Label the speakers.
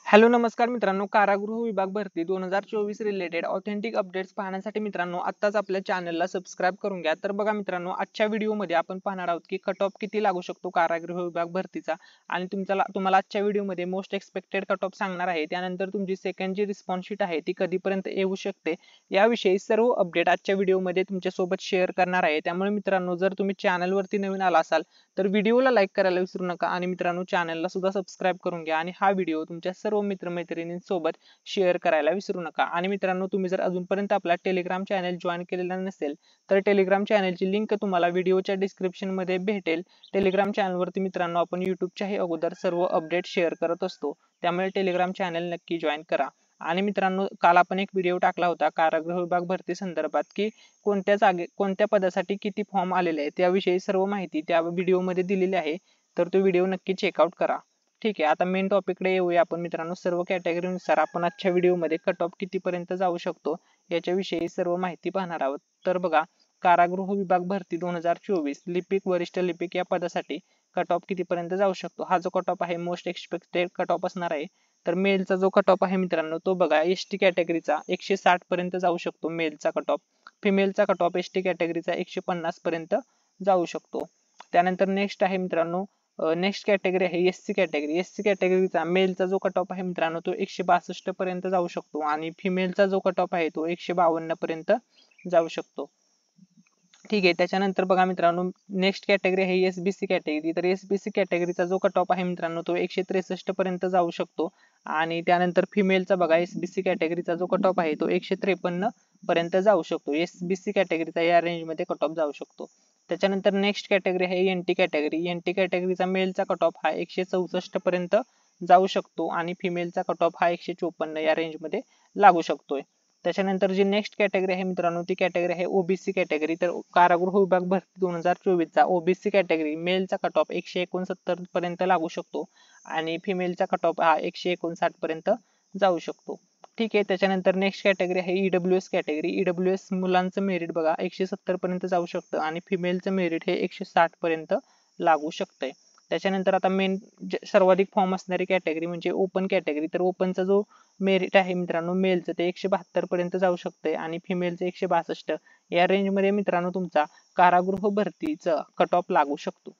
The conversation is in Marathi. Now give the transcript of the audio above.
Speaker 1: हॅलो नमस्कार मित्रांनो, कारागृह विभाग भरती 2024 रिलेटेड ऑथेंटिक अपडेट्स पाहण्यासाठी मित्रांनो आत्ताच आपल्या चॅनलला सबस्क्राईब करून घ्या। तर बघा मित्रांनो, आजच्या व्हिडिओमध्ये आपण पाहणार आहोत की कट ऑफ किती लागू शकतो कारागृह विभाग भरतीचा आणि तुम्हाला आजच्या व्हिडिओमध्ये मोस्ट एक्सपेक्टेड कट ऑफ सांगणार आहे। त्यानंतर तुमची सेकंड जी रिस्पॉन्स शीट आहे ती कधीपर्यंत येऊ शकते याविषयी सर्व अपडेट आजच्या व्हिडिओमध्ये तुमच्या सोबत शेअर करणार आहे। त्यामुळे मित्रांनो, जर तुम्ही चॅनलवरती नवीन आला असाल तर व्हिडिओला लाईक करायला विसरू नका आणि मित्रांनो चॅनलला सुद्धा सबस्क्राईब करून घ्या आणि हा व्हिडिओ तुमच्या सर्व मित्रमैत्रिणींसोबत शेअर करायला विसरू नका। आणि मित्रांनो, तुम्ही जर अजूनपर्यंत आपला टेलिग्राम चॅनल जॉईन केलेला नसेल तर टेलिग्राम चॅनलची लिंक तुम्हाला व्हिडिओच्या डिस्क्रिप्शन मध्ये भेटेल। टेलिग्राम चॅनलवरती मित्रांनो आपण युट्यूबच्याही अगोदर सर्व अपडेट शेअर करत असतो, त्यामुळे टेलिग्राम चॅनल नक्की जॉईन करा। आणि मित्रांनो, काल आपण एक व्हिडिओ टाकला होता कारागृह विभाग भरती संदर्भात की कोणत्या पदासाठी किती फॉर्म आलेले आहेत याविषयी सर्व माहिती त्या व्हिडिओमध्ये दिलेली आहे, तर तो व्हिडिओ नक्की चेकआउट करा। ठीक आहे, आता मेन टॉपिककडे येऊया आपण मित्रांनो। सर्व कॅटेगरीनुसार आपण आजच्या व्हिडिओमध्ये कट ऑफ कितीपर्यंत जाऊ शकतो याच्याविषयी सर्व माहिती पाहणार आहोत। तर बघा, कारागृह विभाग भरती 2024 लिपिक वरिष्ठ लिपिक या पदासाठी कट ऑफ कितीपर्यंत जाऊ शकतो, हा जो कट ऑफ आहे मोस्ट एक्सपेक्टेड कट ऑफ असणार आहे। तर मेलचा जो कट ऑफ आहे मित्रांनो तो बघा, एसटी कॅटेगरीचा 160 पर्यंत जाऊ शकतो मेलचा कट ऑफ। फिमेलचा कट ऑफ एसटी कॅटेगरीचा 150 पर्यंत जाऊ शकतो। त्यानंतर नेक्स्ट आहे मित्रांनो, नेक्स्ट कॅटेगरी आहे एससी कॅटेगरी। एससी कॅटेगरीचा मेलचा जो कट ऑफ आहे मित्रांनो तो 162 पर्यंत जाऊ शकतो आणि फिमेलचा जो कट ऑफ आहे तो 152 पर्यंत जाऊ शकतो। ठीक आहे, त्याच्यानंतर बघा मित्रांनो, नेक्स्ट कॅटेगरी आहे एसबीसी कॅटेगरी। तर एसबीसी कॅटेगरीचा जो कट ऑफ आहे मित्रांनो तो 163 पर्यंत जाऊ शकतो आणि त्यानंतर फिमेलचा बघा एसबीसी कॅटेगरीचा जो कट ऑफ आहे तो 153 पर्यंत जाऊ शकतो। एसबीसी कॅटेगरीचा या रेंज मध्ये कट ऑफ जाऊ शकतो। त्याच्यानंतर नेक्स्ट कॅटेगरी आहे एनटी कॅटेगरी। एनटी कॅटेगरीचा मेलचा कट ऑफ हा 164 पर्यंत जाऊ शकतो आणि फिमेलचा कट ऑफ हा 154 या रेंज मध्ये लागू शकतोय। त्याच्यानंतर जी नेक्स्ट कॅटेगरी आहे मित्रांनो ती कॅटेगरी आहे ओबीसी कॅटेगरी। तर कारागृह विभाग भरती 2024 चा ओबीसी कॅटेगरी मेलचा कट ऑफ 169 पर्यंत लागू शकतो आणि फिमेलचा कट ऑफ हा 159 पर्यंत जाऊ शकतो। ठीक आहे, त्याच्यानंतर नेक्स्ट कॅटेगरी आहे ईडब्ल्यूएस कॅटेगरी। ईडब्ल्यूएस मुलांचं मेरिट बघा 170 पर्यंत जाऊ शकतं आणि फिमेलचं मेरिट हे 160 पर्यंत लागू शकतंय। त्याच्यानंतर आता मेन सर्वाधिक फॉर्म असणारी कॅटेगरी म्हणजे ओपन कॅटेगरी। तर ओपनचा जो मेरिट आहे मित्रांनो मेलचं ते 172 पर्यंत जाऊ शकते आणि फिमेलचं 162 या रेंज मध्ये मित्रांनो तुमचा कारागृह भरतीचा कट ऑफ लागू शकतो।